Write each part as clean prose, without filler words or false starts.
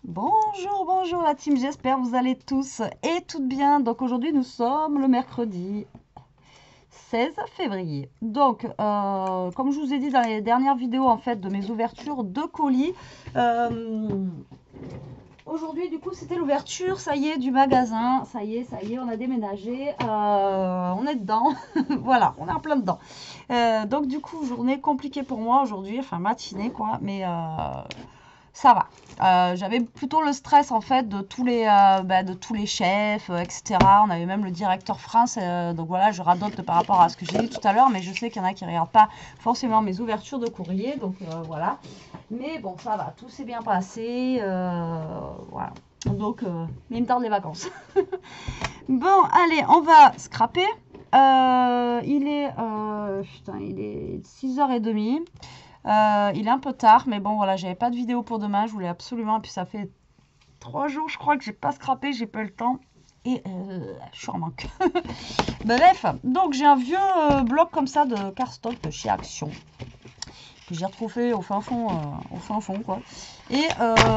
Bonjour, bonjour la team, j'espère que vous allez tous et toutes bien. Donc aujourd'hui nous sommes le mercredi 16 février. Donc comme je vous ai dit dans les dernières vidéos en fait de mes ouvertures de colis, aujourd'hui du coup c'était l'ouverture, ça y est, du magasin, ça y est, on a déménagé, on est dedans, voilà, on est en plein dedans. Donc du coup journée compliquée pour moi aujourd'hui, enfin matinée quoi, mais ça va. J'avais plutôt le stress en fait de tous les chefs, etc. On avait même le directeur France, donc voilà, je radote par rapport à ce que j'ai dit tout à l'heure, mais je sais qu'il y en a qui ne regardent pas forcément mes ouvertures de courrier, donc voilà. Mais bon, ça va, tout s'est bien passé, voilà. Donc, mais il me tarde les vacances. Bon, allez, on va scraper. Il est 6h30. Il est un peu tard, mais bon, voilà, j'avais pas de vidéo pour demain. Je voulais absolument. Et puis, ça fait 3 jours, je crois, que j'ai pas scrappé, j'ai pas eu le temps. Et je suis en manque. Bref, donc j'ai un vieux bloc comme ça de cardstock de chez Action que j'ai retrouvé au fin fond, quoi. Et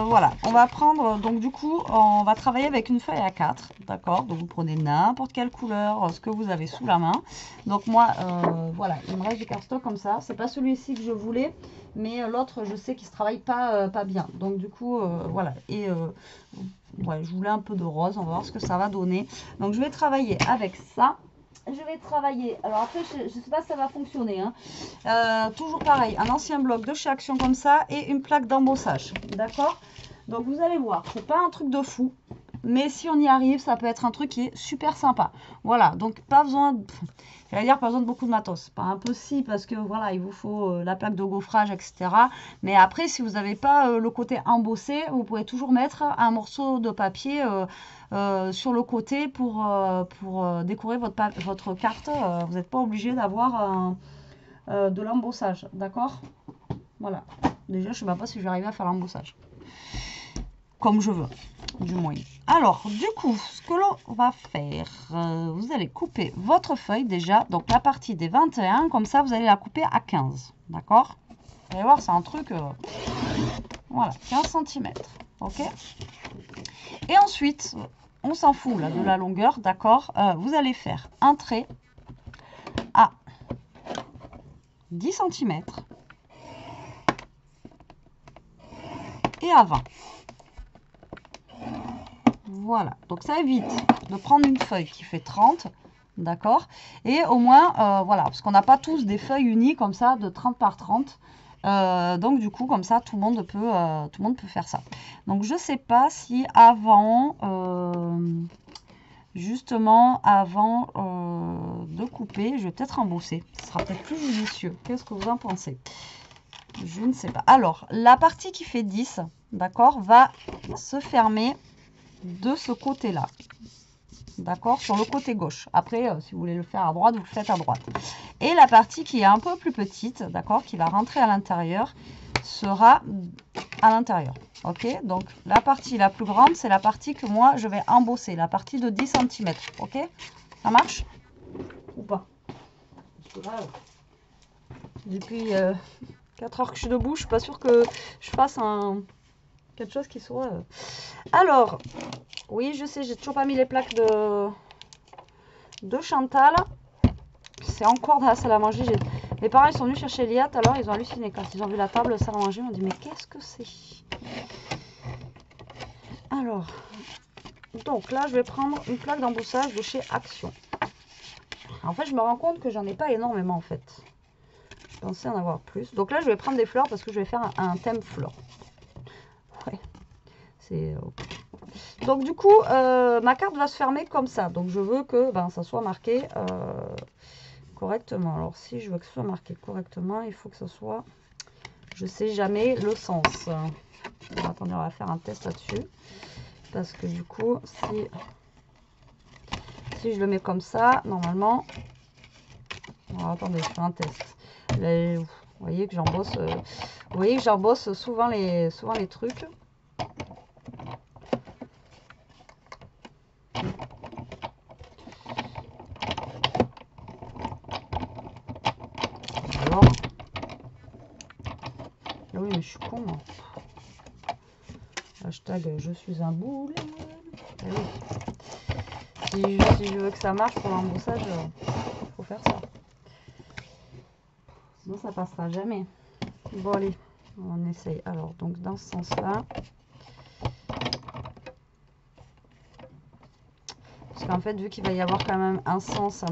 voilà, on va prendre, donc du coup, on va travailler avec une feuille A4, d'accord? Donc vous prenez n'importe quelle couleur, ce que vous avez sous la main. Donc moi, voilà, il me reste du cardstock comme ça. C'est pas celui-ci que je voulais, mais l'autre, je sais qu'il se travaille pas bien. Donc du coup, voilà. Et ouais, je voulais un peu de rose, on va voir ce que ça va donner. Donc je vais travailler avec ça. Je vais travailler, alors après je ne sais pas si ça va fonctionner, hein. Toujours pareil, un ancien bloc de chez Action comme ça et une plaque d'embossage, d'accord? Donc vous allez voir, c'est pas un truc de fou, mais si on y arrive, ça peut être un truc qui est super sympa. Voilà, donc pas besoin, j'allais dire pas besoin de beaucoup de matos, pas impossible parce que voilà, il vous faut la plaque de gaufrage, etc. Mais après, si vous n'avez pas le côté embossé, vous pouvez toujours mettre un morceau de papier sur le côté pour décorer votre carte. Vous n'êtes pas obligé d'avoir de l'embossage, d'accord? Voilà. Déjà, je ne sais même pas si je vais arriver à faire l'embossage. Comme je veux, du moins. Alors, du coup, ce que l'on va faire, vous allez couper votre feuille déjà. Donc, la partie des 21, comme ça, vous allez la couper à 15. D'accord? Vous allez voir, c'est un truc... voilà, 15 cm. Ok? Et ensuite, on s'en fout là de la longueur, d'accord? Vous allez faire un trait à 10 cm et à 20. Voilà, donc ça évite de prendre une feuille qui fait 30, d'accord? Et au moins, voilà, parce qu'on n'a pas tous des feuilles unies comme ça de 30 par 30. Donc du coup, comme ça, tout le monde peut faire ça. Donc je sais pas si avant, justement, avant de couper, je vais peut-être embosser. Ce sera peut-être plus judicieux. Qu'est-ce que vous en pensez? Je ne sais pas. Alors, la partie qui fait 10, d'accord, va se fermer de ce côté-là. D'accord, sur le côté gauche. Après, si vous voulez le faire à droite, vous le faites à droite. Et la partie qui est un peu plus petite, d'accord, qui va rentrer à l'intérieur, sera à l'intérieur. Ok, donc la partie la plus grande, c'est la partie que moi, je vais embosser, la partie de 10 cm. Ok, ça marche ou pas? Parce que là, depuis 4 heures que je suis debout, je suis pas sûre que je fasse quelque chose qui soit... Alors, oui, je sais, j'ai toujours pas mis les plaques de Chantal. C'est encore dans la salle à manger. Mes parents ils sont venus chercher Liat, alors ils ont halluciné quand ils ont vu la table salle à manger. Ils m'ont dit mais qu'est-ce que c'est? Alors, donc là je vais prendre une plaque d'embossage de chez Action. En fait, je me rends compte que j'en ai pas énormément en fait. Je pensais en avoir plus. Donc là, je vais prendre des fleurs parce que je vais faire un thème fleur. Ouais, c'est... Donc du coup, ma carte va se fermer comme ça. Donc je veux que ça soit marqué correctement. Alors si je veux que ce soit marqué correctement, il faut que ce soit... Je sais jamais le sens. Alors, attendez, on va faire un test là-dessus. Parce que du coup, si je le mets comme ça, normalement... Alors, attendez, je fais un test. Là, vous voyez que j'embosse souvent les trucs. Alors, ah oui, mais je suis con, moi. Hashtag je suis un boulet. Eh oui. Si je veux que ça marche pour l'embossage, il faut faire ça. Sinon ça passera jamais. Bon allez, on essaye. Alors donc dans ce sens-là. Parce qu'en fait, vu qu'il va y avoir quand même un sens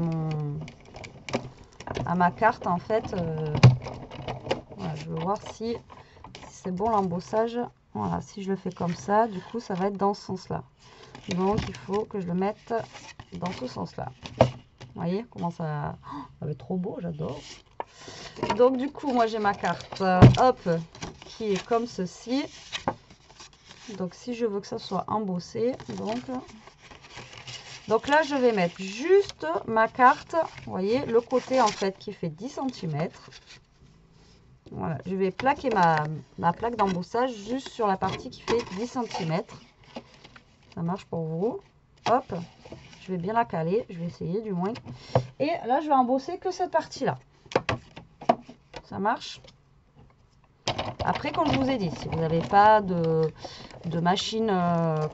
à ma carte, en fait, voilà, je veux voir si c'est bon l'embossage. Voilà, si je le fais comme ça, du coup, ça va être dans ce sens-là. Donc, il faut que je le mette dans ce sens-là. Vous voyez comment ça... Oh, ça va être trop beau, j'adore. Donc, du coup, moi, j'ai ma carte, hop, qui est comme ceci. Donc, si je veux que ça soit embossé, donc là, je vais mettre juste ma carte, vous voyez, le côté en fait qui fait 10 cm. Voilà, je vais plaquer ma plaque d'embossage juste sur la partie qui fait 10 cm. Ça marche pour vous. Hop, je vais bien la caler, je vais essayer du moins. Et là, je vais embosser que cette partie-là. Ça marche. Après, comme je vous ai dit, si vous n'avez pas de machine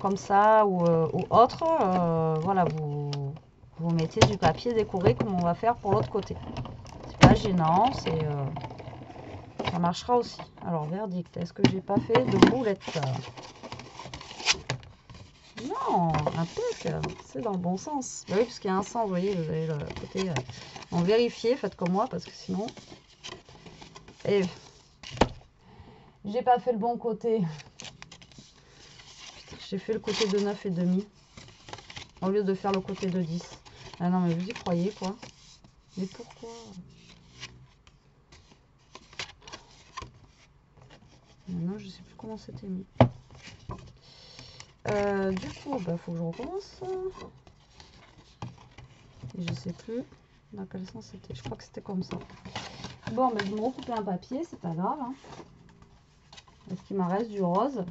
comme ça ou autre, voilà, vous mettez du papier décoré comme on va faire pour l'autre côté. C'est pas gênant, ça marchera aussi. Alors, verdict, est-ce que j'ai pas fait de boulettes? Non, impec, c'est dans le bon sens. Bah oui, parce qu'il y a un sens, vous voyez, vous avez le côté... en vérifier, faites comme moi, parce que sinon... Et... j'ai pas fait le bon côté. J'ai fait le côté de 9,5 au lieu de faire le côté de 10. Ah non, mais vous y croyez, quoi. Mais pourquoi? Maintenant, je sais plus comment c'était mis. Du coup, bah, faut que je recommence. Et je sais plus dans quel sens c'était. Je crois que c'était comme ça. Bon, mais je vais me recouper un papier, c'est pas grave. Hein. Est-ce qu'il m'en reste du rose?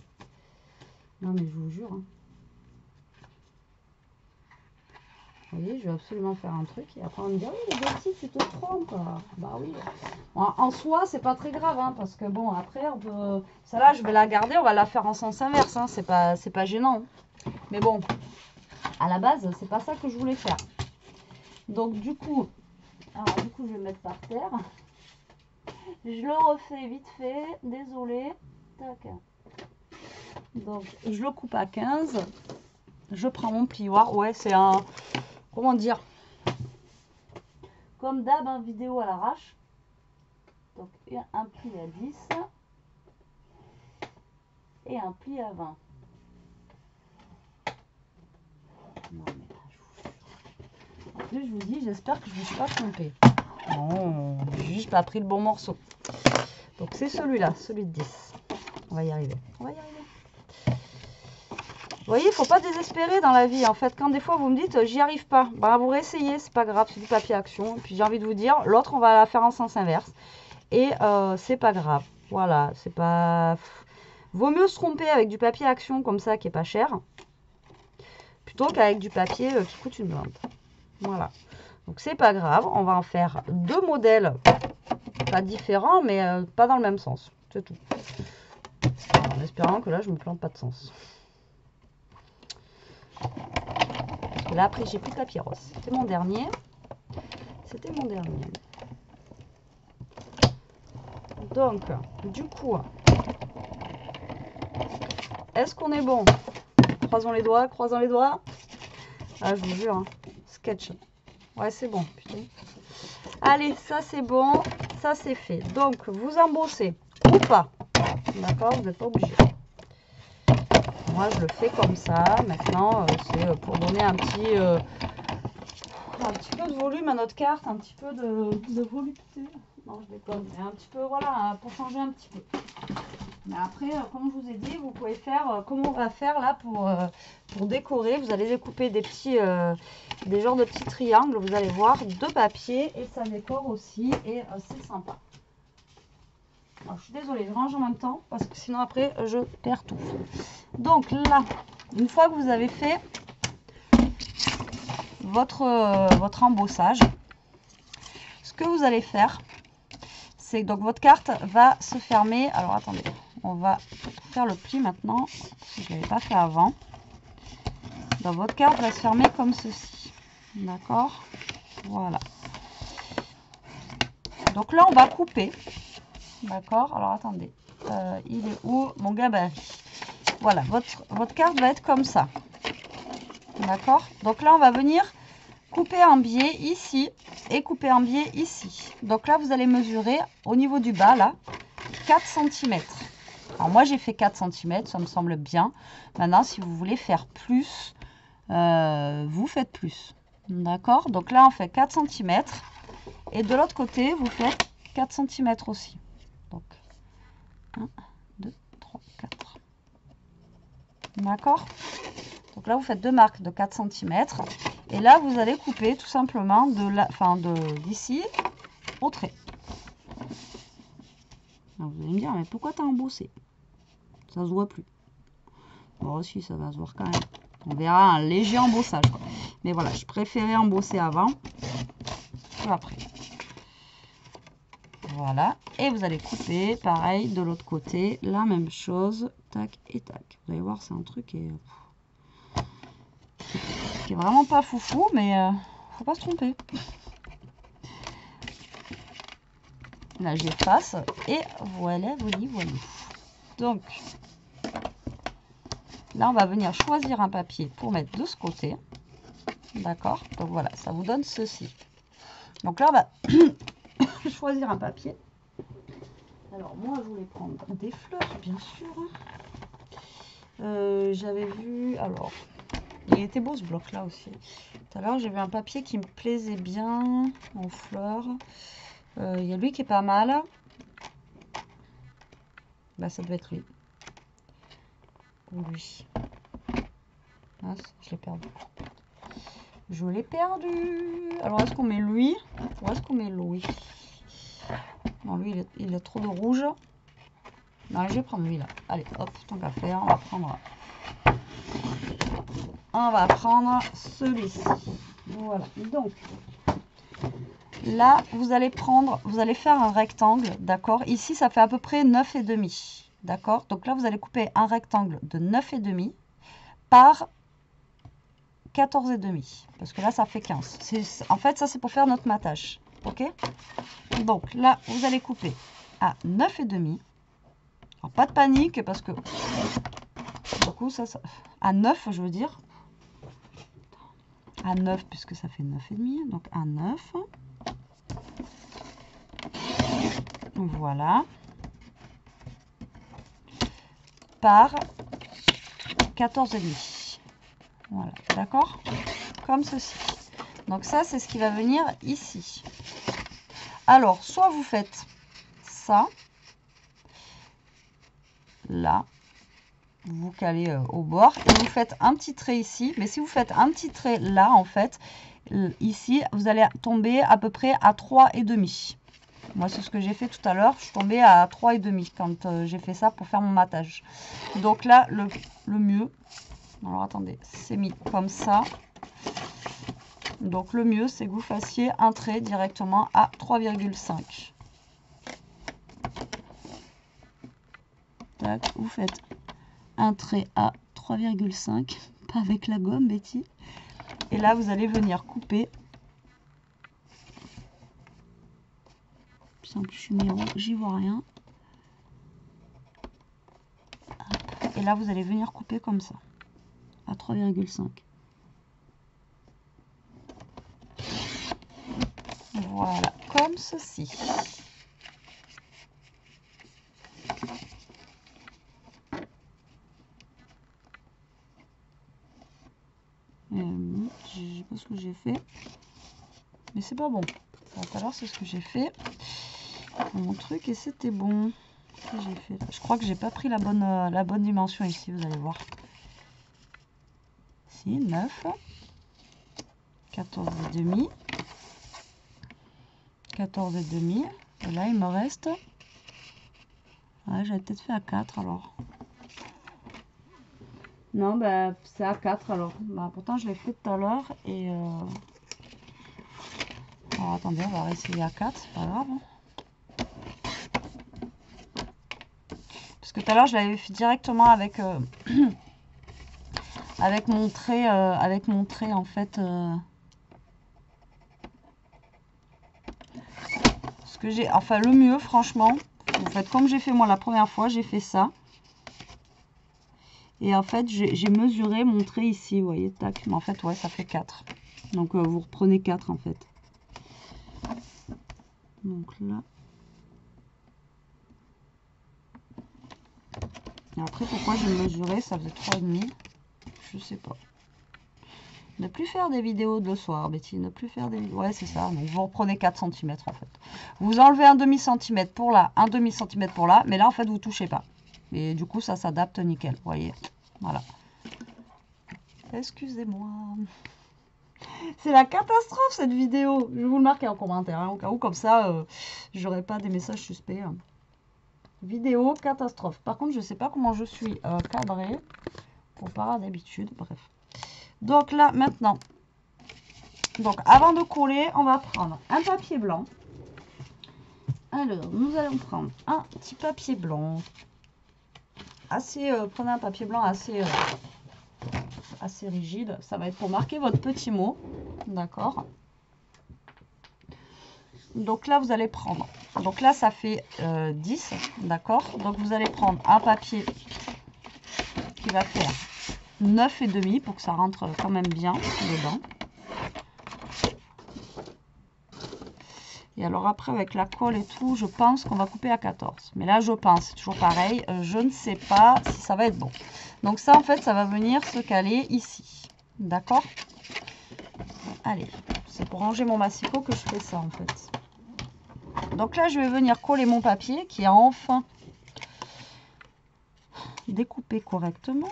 Non, mais je vous jure. Hein. Vous voyez, je vais absolument faire un truc. Et après, on me dit, oui, les Betty, tu te trompes. Bah oui. En soi, c'est pas très grave. Hein, parce que bon, après, on peut... celle-là, je vais la garder. On va la faire en sens inverse. Hein, c'est pas gênant. Mais bon, à la base, c'est pas ça que je voulais faire. Donc, du coup, je vais le mettre par terre. Je le refais vite fait. Désolée. Tac. Donc, je le coupe à 15. Je prends mon plioir. Ouais, c'est un... comment dire? Comme d'hab, hein, vidéo à l'arrache. Donc, un pli à 10. Et un pli à 20. Non, mais là, je vous jure. En plus, je vous dis, j'espère que je ne me suis pas trompée. Non, j'ai juste pas pris le bon morceau. Donc, c'est celui-là, celui de 10. On va y arriver. On va y arriver. Vous voyez, il ne faut pas désespérer dans la vie. En fait, quand des fois vous me dites j'y arrive pas, bah, vous réessayez, c'est pas grave, c'est du papier action. Et puis j'ai envie de vous dire, l'autre on va la faire en sens inverse. Et c'est pas grave. Voilà, c'est pas. Vaut mieux se tromper avec du papier action comme ça qui est pas cher, plutôt qu'avec du papier qui coûte une blinde. Voilà. Donc c'est pas grave, on va en faire deux modèles, pas différents, mais pas dans le même sens. C'est tout. En espérant que là je me plante pas de sens. Là après j'ai plus de papier rose. C'était mon dernier. C'était mon dernier. Donc, du coup, est-ce qu'on est bon? Croisons les doigts, croisons les doigts. Ah, je vous jure, hein. Sketch. Ouais, c'est bon, putain. Allez, ça c'est bon, ça c'est fait. Donc, vous embossez ou pas. D'accord, vous n'êtes pas obligé. Moi, je le fais comme ça. Maintenant, c'est pour donner un petit peu de volume à notre carte, un petit peu de volupté. Non, je déconne. Mais un petit peu, voilà, pour changer un petit peu. Mais après, comme je vous ai dit, vous pouvez faire comme on va faire là pour décorer. Vous allez découper des petits, des genres de petits triangles, vous allez voir, de papier et ça décore aussi et c'est sympa. Alors, je suis désolée, je range en même temps parce que sinon après je perds tout. Donc là, une fois que vous avez fait votre embossage, ce que vous allez faire, c'est que donc votre carte va se fermer. Alors attendez, on va faire le pli maintenant, parce que je ne l'avais pas fait avant. Donc votre carte va se fermer comme ceci. D'accord? Voilà. Donc là, on va couper. D'accord? Alors attendez. Il est où mon gabarit? Voilà, votre carte va être comme ça. D'accord? Donc là, on va venir couper un biais ici et couper un biais ici. Donc là, vous allez mesurer au niveau du bas, là, 4 cm. Alors moi, j'ai fait 4 cm, ça me semble bien. Maintenant, si vous voulez faire plus, vous faites plus. D'accord? Donc là, on fait 4 cm. Et de l'autre côté, vous faites 4 cm aussi. Donc, 1, 2, 3, 4. D'accord? Donc là, vous faites deux marques de 4 cm. Et là, vous allez couper tout simplement d'ici au trait. Alors, vous allez me dire, mais pourquoi tu as embossé? Ça se voit plus. Bon, si, ça va se voir quand même. On verra un léger embossage, quoi. Mais voilà, je préférais embosser avant que après. Voilà. Et vous allez couper, pareil, de l'autre côté, la même chose. Tac et tac. Vous allez voir, c'est un truc qui est vraiment pas foufou, mais faut pas se tromper. Là, j'efface et voilà, voilà. Donc, là, on va venir choisir un papier pour mettre de ce côté. D'accord? Donc voilà, ça vous donne ceci. Donc là, on va choisir un papier. Alors, moi, je voulais prendre des fleurs, bien sûr. J'avais vu... Alors, il était beau ce bloc-là aussi. Tout à l'heure, j'ai vu un papier qui me plaisait bien en fleurs. Il y a lui qui est pas mal. Bah, ça doit être lui. Ou lui. Ah, je l'ai perdu. Je l'ai perdu. Alors, est-ce qu'on met lui ou est-ce qu'on met lui? Non, lui, il a trop de rouge. Non, je vais prendre lui, là. Allez, hop, tant qu'à faire, on va prendre celui-ci. Voilà. Donc, là, vous allez faire un rectangle, d'accord? Ici, ça fait à peu près 9,5. D'accord? Donc là, vous allez couper un rectangle de 9,5 par 14,5. Parce que là, ça fait 15. En fait, ça, c'est pour faire notre matage. Ok? Donc là, vous allez couper à 9,5. Alors, pas de panique, parce que... Du coup, ça... À 9, je veux dire. À 9, puisque ça fait 9,5. Donc, à 9. Voilà. Par 14,5. Voilà, d'accord? Comme ceci. Donc ça, c'est ce qui va venir ici. Alors, soit vous faites ça, là, vous calez au bord, et vous faites un petit trait ici. Mais si vous faites un petit trait là, en fait, ici, vous allez tomber à peu près à 3,5. Moi, c'est ce que j'ai fait tout à l'heure. Je suis tombée à 3,5 quand j'ai fait ça pour faire mon matage. Donc là, le mieux... Alors, attendez, c'est mis comme ça. Donc, le mieux, c'est que vous fassiez un trait directement à 3,5. Tac, vous faites un trait à 3,5. Pas avec la gomme, Betty. Et là, vous allez venir couper. Simple numéro, j'y vois rien. Et là, vous allez venir couper comme ça, à 3,5. Voilà, comme ceci. Je sais pas ce que j'ai fait, mais c'est pas bon. Tout à l'heure, c'est ce que j'ai fait mon truc et c'était bon. J'ai fait. Je crois que j'ai pas pris la bonne dimension ici, vous allez voir. Si, 9, 14,5, 14,5. Et là, il me reste... Ouais, j'avais peut-être fait à 4 alors. Non, bah, c'est à 4 alors. Bah, pourtant, je l'ai fait tout à l'heure et... Alors, attendez, on va réessayer à 4, c'est pas grave. Hein. Parce que tout à l'heure, je l'avais fait directement avec, avec mon trait en fait. Ce que j'ai, enfin le mieux, franchement, vous faites comme j'ai fait moi la première fois, j'ai fait ça. Et en fait, j'ai mesuré mon trait ici, vous voyez, tac. Mais en fait, ouais, ça fait 4. Donc, vous reprenez 4 en fait. Donc là. Et après, pourquoi j'ai mesuré, ça faisait 3,5. Je sais pas. Ne plus faire des vidéos de le soir, Betty. Ne plus faire des... Ouais, c'est ça. Donc, vous reprenez 4 cm en fait. Vous enlevez un demi-centimètre pour là, un demi-centimètre pour là. Mais là, en fait, vous touchez pas. Et du coup, ça s'adapte nickel. Vous voyez. Voilà. Excusez-moi. C'est la catastrophe cette vidéo. Je vais vous le marquer en commentaire. Hein, au cas où, comme ça, j'aurai pas des messages suspects. Hein. Vidéo catastrophe. Par contre, je sais pas comment je suis cadrée. Comparé à d'habitude. Bref. Donc là, maintenant. Donc, avant de coller, on va prendre un papier blanc. Alors, nous allons prendre un petit papier blanc. Assez, prenez un papier blanc assez rigide. Ça va être pour marquer votre petit mot. D'accord. Donc là, vous allez prendre. Donc là, ça fait 10. D'accord. Donc vous allez prendre un papier qui va faire 9,5 pour que ça rentre quand même bien dedans. Et alors après, avec la colle et tout, je pense qu'on va couper à 14. Mais là, je pense, c'est toujours pareil. Je ne sais pas si ça va être bon. Donc ça, en fait, ça va venir se caler ici. D'accord? Allez, c'est pour ranger mon massicot que je fais ça, en fait. Donc là, je vais venir coller mon papier qui est enfin découpé correctement.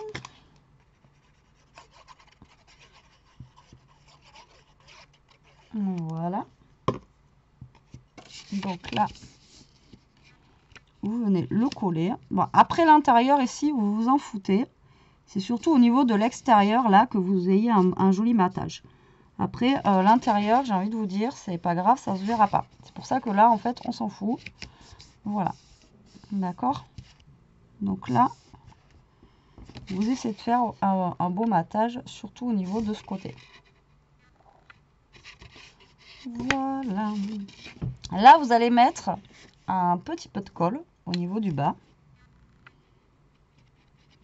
Voilà. Donc là, vous venez le coller. Bon, après l'intérieur ici, vous vous en foutez. C'est surtout au niveau de l'extérieur là que vous ayez un joli matage. Après l'intérieur, j'ai envie de vous dire, c'est pas grave, ça se verra pas. C'est pour ça que là, en fait, on s'en fout. Voilà. D'accord? Donc là, vous essayez de faire un beau matage, surtout au niveau de ce côté. Voilà. Là, vous allez mettre un petit peu de colle au niveau du bas.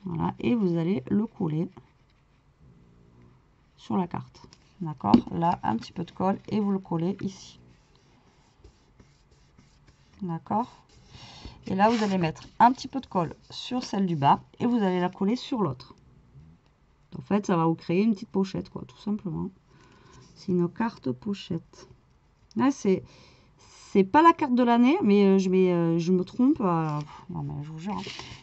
Voilà. Et vous allez le coller sur la carte. D'accord? Là, un petit peu de colle et vous le collez ici. D'accord? Et là, vous allez mettre un petit peu de colle sur celle du bas et vous allez la coller sur l'autre. En fait, ça va vous créer une petite pochette, quoi, tout simplement. C'est une carte pochette. Là, c'est pas la carte de l'année, mais je me trompe. Non, mais je vous jure. Hein.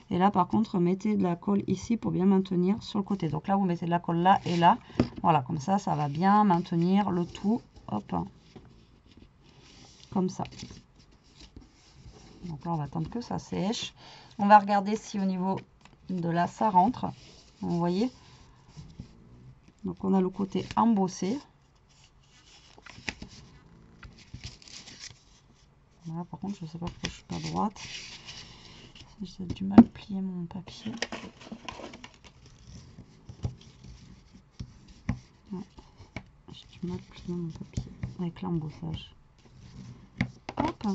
Et là, par contre, mettez de la colle ici pour bien maintenir sur le côté. Donc là, vous mettez de la colle là et là. Voilà, comme ça, ça va bien maintenir le tout. Hop. Comme ça. Donc là, on va attendre que ça sèche. On va regarder si au niveau de là, ça rentre. Vous voyez? Donc, on a le côté embossé. Voilà, par contre, je ne sais pas pourquoi je ne suis pas droite. J'ai du mal à plier mon papier. Ouais. J'ai du mal à plier mon papier avec l'embossage. Hop.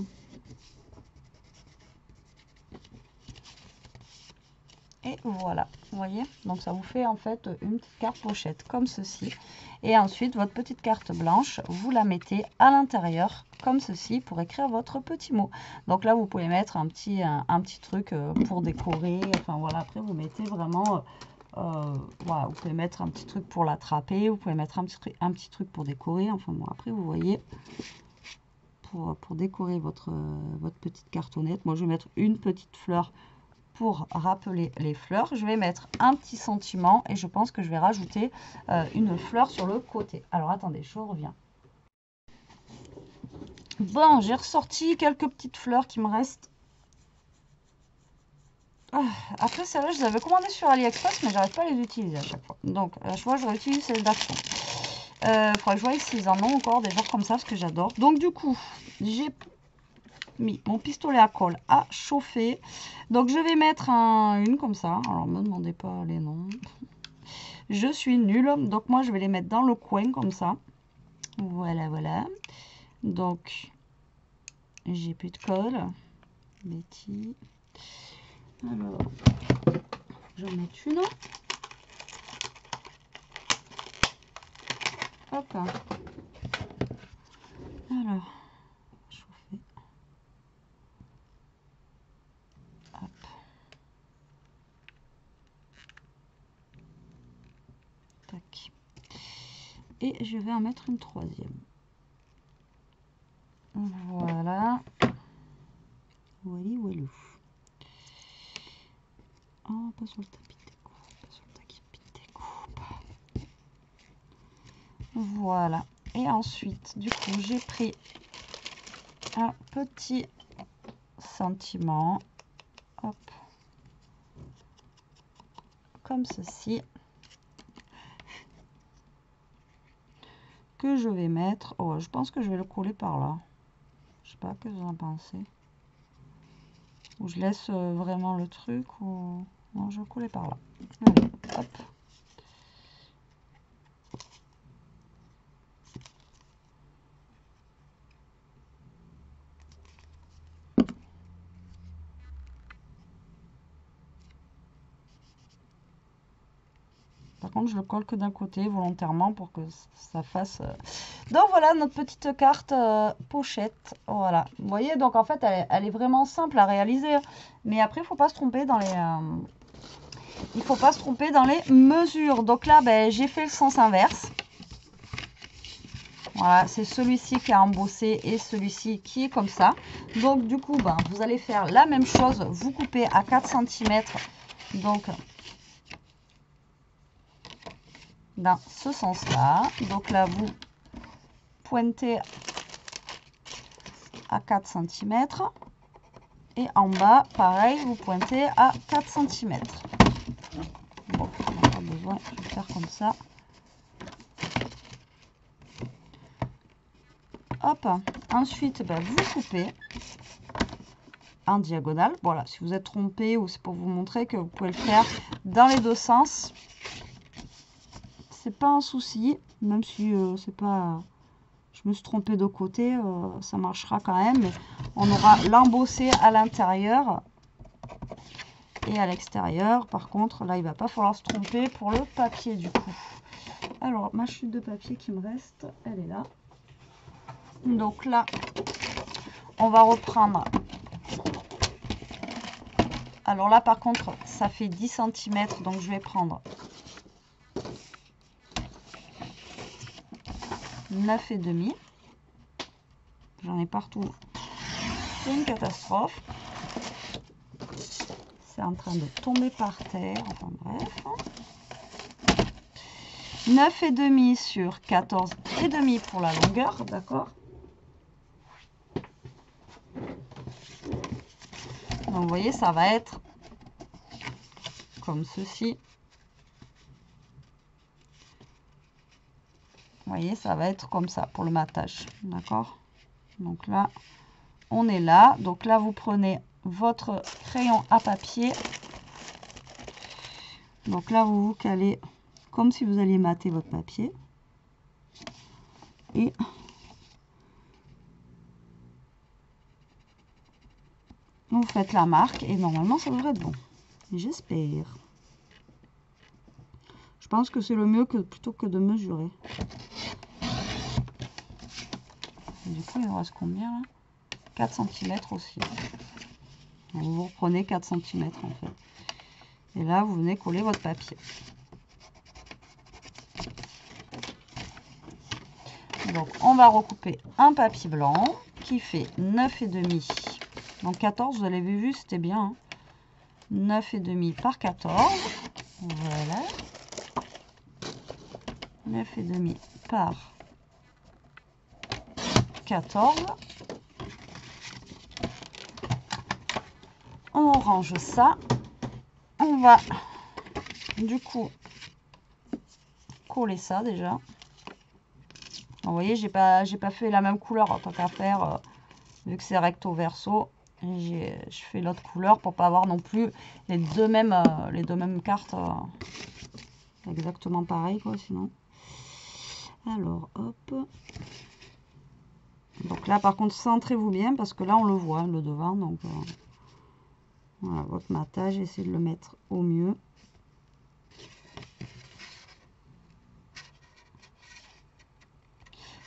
Et voilà, vous voyez, donc ça vous fait en fait une petite carte pochette comme ceci. Et ensuite, votre petite carte blanche, vous la mettez à l'intérieur comme ceci pour écrire votre petit mot. Donc là, vous pouvez mettre un petit truc pour décorer. Enfin voilà, après vous mettez vraiment, voilà, vous pouvez mettre un petit truc pour l'attraper. Vous pouvez mettre un petit truc pour décorer. Enfin bon, après vous voyez, pour décorer votre petite cartonnette. Moi, je vais mettre une petite fleur pour rappeler les fleurs. Je vais mettre un petit sentiment et je pense que je vais rajouter une fleur sur le côté. Alors attendez, je reviens. Bon, j'ai ressorti quelques petites fleurs qui me restent. Après, celles-là, je les avais commandées sur AliExpress, mais j'arrive pas à les utiliser à chaque fois. Donc, je vois, je réutilise celles d'Action. Faudrait que je vois s'ils en ont encore des genres comme ça, parce que j'adore. Donc, du coup, j'ai mis mon pistolet à colle à chauffer. Donc je vais mettre une comme ça. Alors ne me demandez pas les noms. Je suis nulle. Donc moi je vais les mettre dans le coin comme ça. Voilà, voilà. Donc j'ai plus de colle. Betty. Alors, j'en mets une. Hop. Alors, chauffer. Hop. Tac. Et je vais en mettre une troisième. Voilà. Wally walou. Oh, pas sur le tapis de découpe. Pas sur le tapis de découpe. Voilà. Et ensuite, du coup, j'ai pris un petit sentiment. Hop. Comme ceci. Que je vais mettre. Oh, je pense que je vais le coller par là. Je sais pas, que vous en pensez. Ou je laisse vraiment le truc ou... Non, je vais coller par là. Allez, hop. Par contre, je le colle que d'un côté volontairement pour que ça fasse... Donc voilà notre petite carte pochette. Voilà. Vous voyez, donc en fait, elle est vraiment simple à réaliser. Mais après, il ne faut pas se tromper dans les... il faut pas se tromper dans les mesures. Donc là, ben, j'ai fait le sens inverse. Voilà, c'est celui-ci qui a embossé et celui-ci qui est comme ça. Donc du coup, ben, vous allez faire la même chose. Vous coupez à 4 cm. Donc, dans ce sens-là. Donc là, vous pointez à 4 cm. Et en bas, pareil, vous pointez à 4 cm. Bon, on n'a pas besoin, je vais faire comme ça. Hop, ensuite, ben, vous coupez en diagonale. Voilà, si vous êtes trompé ou c'est pour vous montrer que vous pouvez le faire dans les deux sens. C'est pas un souci, même si c'est pas... Je me suis trompée de côté, ça marchera quand même. Mais on aura l'embossé à l'intérieur et à l'extérieur. Par contre, là, il va pas falloir se tromper pour le papier du coup. Alors, ma chute de papier qui me reste, elle est là. Donc là, on va reprendre. Alors là, par contre, ça fait 10 cm, donc je vais prendre 9,5. J'en ai partout. C'est une catastrophe. C'est en train de tomber par terre. Enfin bref. 9,5 sur 14,5 pour la longueur, d'accord? Donc vous voyez, ça va être comme ceci. Vous voyez, ça va être comme ça pour le matage, d'accord? Donc là, on est là. Donc là, vous prenez votre crayon à papier. Donc là, vous vous calez comme si vous alliez mater votre papier. Et vous faites la marque et normalement, ça devrait être bon. J'espère. Je pense que c'est le mieux que plutôt que de mesurer. Et du coup, il nous reste combien là? 4 cm aussi. Donc, vous reprenez 4 cm en fait. Et là, vous venez coller votre papier. Donc, on va recouper un papier blanc qui fait 9,5. Donc, 14, vous l'avez vu, c'était bien. Hein, 9,5 par 14. Voilà. 9,5 par 14. On range ça. On va du coup coller ça déjà. Vous voyez, j'ai pas fait la même couleur, tant qu'à faire. vu que c'est recto verso. Je fais l'autre couleur pour pas avoir non plus les deux mêmes cartes exactement pareil quoi sinon. Alors hop. Donc là par contre centrez-vous bien parce que là on le voit le devant donc voilà votre matage, essayez de le mettre au mieux.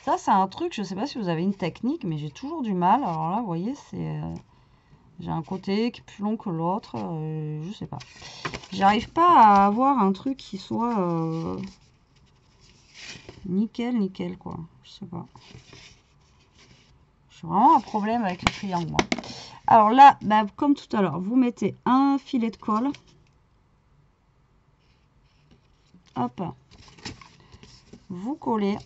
Ça c'est un truc, je sais pas si vous avez une technique mais j'ai toujours du mal. Alors là vous voyez c'est j'ai un côté qui est plus long que l'autre, je sais pas. J'arrive pas à avoir un truc qui soit nickel quoi. Je sais pas. J'ai vraiment un problème avec les triangles moi. Alors là, bah, comme tout à l'heure, vous mettez un filet de colle. Hop. Vous collez.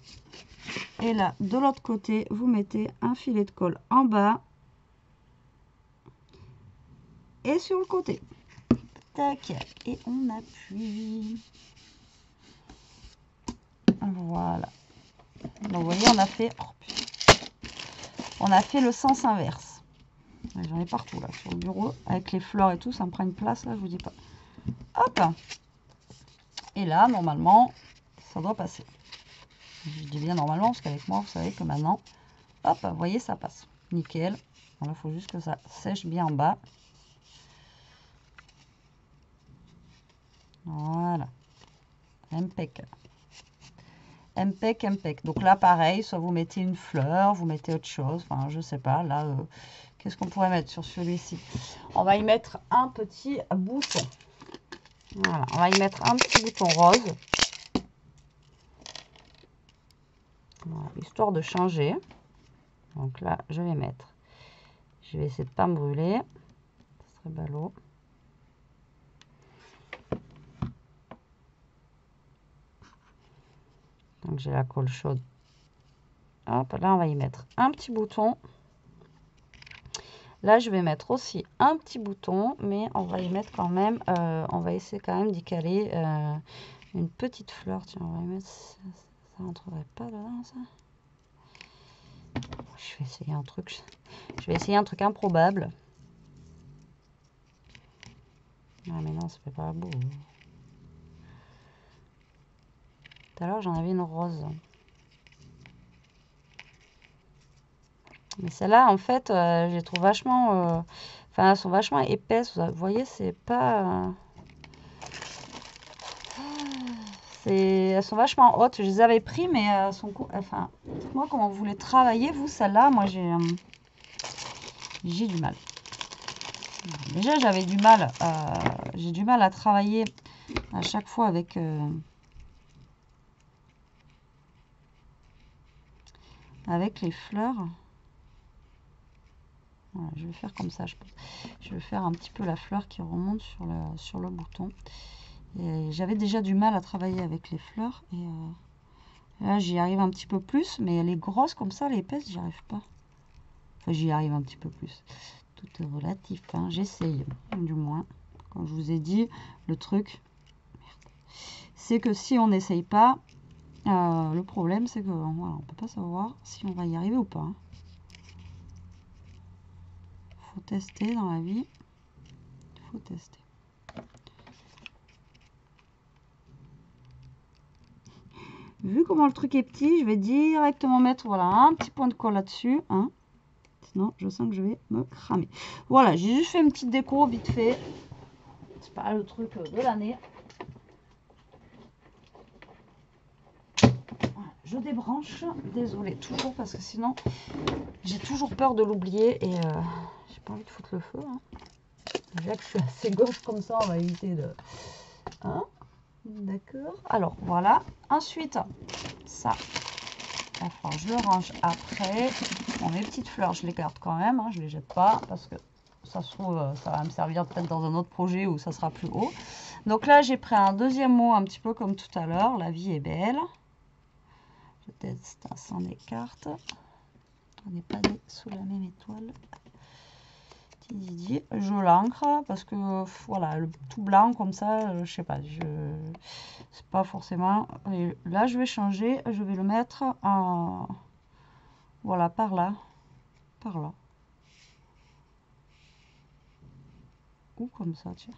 Et là, de l'autre côté, vous mettez un filet de colle en bas. Et sur le côté. Tac. Et on appuie. Voilà. Donc vous voyez, on a fait le sens inverse. J'en ai partout là sur le bureau. Avec les fleurs et tout, ça me prend une place là, je vous dis pas. Hop. Et là, normalement, ça doit passer. Je dis bien normalement, parce qu'avec moi, vous savez que maintenant, hop, vous voyez, ça passe. Nickel. Voilà, il faut juste que ça sèche bien en bas. Voilà. Impec. Impec. Donc là, pareil, soit vous mettez une fleur, vous mettez autre chose. Enfin, je sais pas. Là, qu'est-ce qu'on pourrait mettre sur celui-ci? On va y mettre un petit bouton. Voilà, on va y mettre un petit bouton rose. Voilà, histoire de changer. Donc là, je vais mettre. Je vais essayer de pas me brûler. Ce serait ballot. Donc j'ai la colle chaude. Hop, là on va y mettre un petit bouton. Là je vais mettre aussi un petit bouton, mais on va y mettre quand même, on va essayer quand même d'y caler une petite fleur. Tiens, on va y mettre, ça rentrerait pas dedans ça. Je vais essayer un truc improbable. Ah mais non, ça fait pas beau. Tout à l'heure j'en avais une rose. Mais celle-là, en fait, je les trouve vachement... Enfin, elles sont vachement épaisses. Vous voyez, c'est pas... elles sont vachement hautes. Je les avais pris, mais elles sont... Enfin, moi, comment vous voulez travailler, vous, celle-là, moi, j'ai du mal. Déjà, j'avais du mal... j'ai du mal à travailler à chaque fois avec... avec les fleurs. Voilà, je vais faire comme ça, je pense. Je vais faire un petit peu la fleur qui remonte sur le bouton. J'avais déjà du mal à travailler avec les fleurs. Et là, j'y arrive un petit peu plus. Mais elle est grosse comme ça, l'épaisse, j'y arrive pas. Enfin, j'y arrive un petit peu plus. Tout est relatif. Hein. J'essaye, du moins. Comme je vous ai dit, le truc, c'est que si on n'essaye pas, le problème, c'est que voilà, on peut pas savoir si on va y arriver ou pas. Hein. Faut tester dans la vie. Il faut tester. Vu comment le truc est petit, je vais directement mettre voilà, un petit point de colle là-dessus. Hein. Sinon, je sens que je vais me cramer. Voilà, j'ai juste fait une petite déco vite fait. C'est pas le truc de l'année. Voilà, je débranche. Désolée, toujours parce que sinon, j'ai toujours peur de l'oublier et j'ai pas envie de foutre le feu. Hein. Déjà que je suis assez gauche comme ça, on va éviter de... Hein. D'accord. Alors, voilà. Ensuite, ça... Enfin, je le range après. Bon, mes petites fleurs, je les garde quand même. Hein, je les jette pas parce que ça se trouve, ça va me servir peut-être dans un autre projet où ça sera plus haut. Donc là, j'ai pris un deuxième mot un petit peu comme tout à l'heure. La vie est belle. Je teste sans les cartes. On n'est pas sous la même étoile. Je l'ancre parce que voilà, le tout blanc comme ça, je sais pas, c'est pas forcément. Et là, je vais changer, je vais le mettre en voilà par là, par là. Ou comme ça, tiens.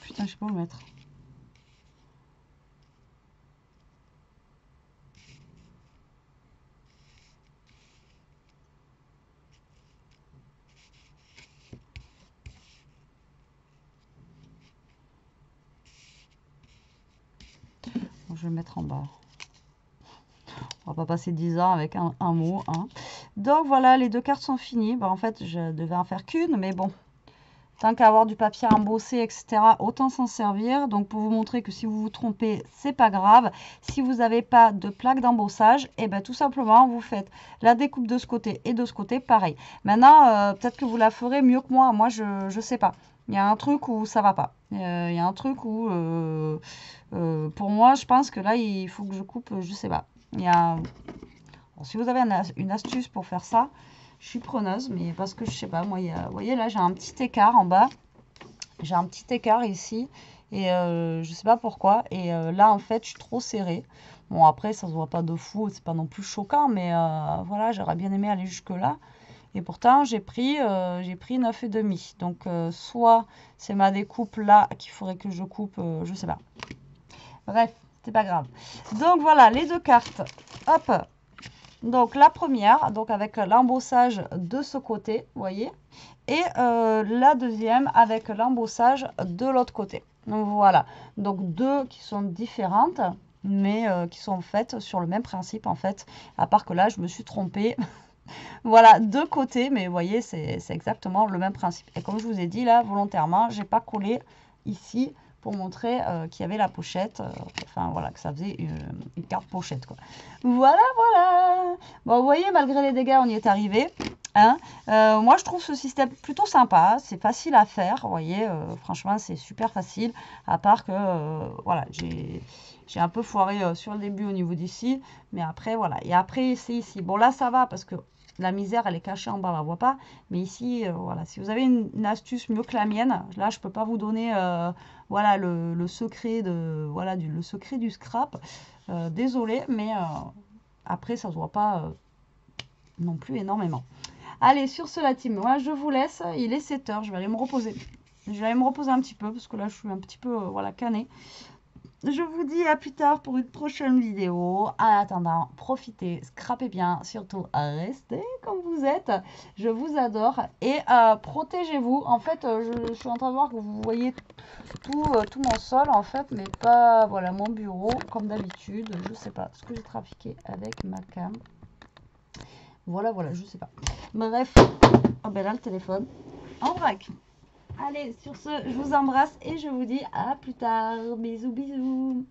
Putain, je sais pas où le mettre. Bon, je vais le mettre en bas. On va pas passer 10 ans avec un mot. Hein. Donc voilà, les deux cartes sont finies. Bah, en fait, je devais en faire qu'une, mais bon. Tant qu'à avoir du papier embossé, etc., autant s'en servir. Donc, pour vous montrer que si vous vous trompez, c'est pas grave. Si vous n'avez pas de plaque d'embossage, et ben tout simplement, vous faites la découpe de ce côté et de ce côté, pareil. Maintenant, peut-être que vous la ferez mieux que moi. Moi, je sais pas. Il y a un truc où ça va pas. Il y a un truc où, pour moi, je pense que là, il faut que je coupe, je sais pas. Il y a... Bon, si vous avez une astuce pour faire ça, je suis preneuse, mais parce que je sais pas, moi, vous voyez là, j'ai un petit écart en bas. J'ai un petit écart ici. Et je sais pas pourquoi. Et là, en fait, je suis trop serrée. Bon, après, ça se voit pas de fou. C'est pas non plus choquant. Mais voilà, j'aurais bien aimé aller jusque là. Et pourtant, j'ai pris 9,5. Donc, soit c'est ma découpe là qu'il faudrait que je coupe. Je sais pas. Bref, c'est pas grave. Donc, voilà, les deux cartes. Hop. Donc la première, donc avec l'embossage de ce côté, vous voyez, et la deuxième avec l'embossage de l'autre côté. Donc voilà, donc deux qui sont différentes, mais qui sont faites sur le même principe en fait, à part que là je me suis trompée. Voilà, deux côtés, mais vous voyez, c'est exactement le même principe. Et comme je vous ai dit là, volontairement, j'ai pas collé ici pour montrer qu'il y avait la pochette, enfin voilà, que ça faisait une carte pochette quoi. Voilà, voilà. Bon, vous voyez, malgré les dégâts, on y est arrivé. Hein. Moi, je trouve ce système plutôt sympa. C'est facile à faire, vous voyez. Franchement, c'est super facile. À part que, voilà, j'ai un peu foiré sur le début au niveau d'ici. Mais après, voilà. Et après, c'est ici. Bon, là, ça va parce que la misère, elle est cachée en bas, on la voit pas. Mais ici, voilà, si vous avez une astuce mieux que la mienne, là, je peux pas vous donner, voilà, le secret de, voilà, le secret du scrap. Désolée, mais après, ça se voit pas non plus énormément. Allez, sur ce, la team, moi, je vous laisse. Il est 7 h, je vais aller me reposer. Je vais aller me reposer un petit peu, parce que là, je suis un petit peu, voilà, canée. Je vous dis à plus tard pour une prochaine vidéo. En attendant, profitez, scrapez bien, surtout restez comme vous êtes. Je vous adore et protégez-vous. En fait, je suis en train de voir que vous voyez tout mon sol en fait, mais pas voilà mon bureau comme d'habitude. Je sais pas ce que j'ai trafiqué avec ma cam. Voilà, je sais pas. Bref, oh ben là le téléphone en vrac. Allez, sur ce, je vous embrasse et je vous dis à plus tard. Bisous, bisous.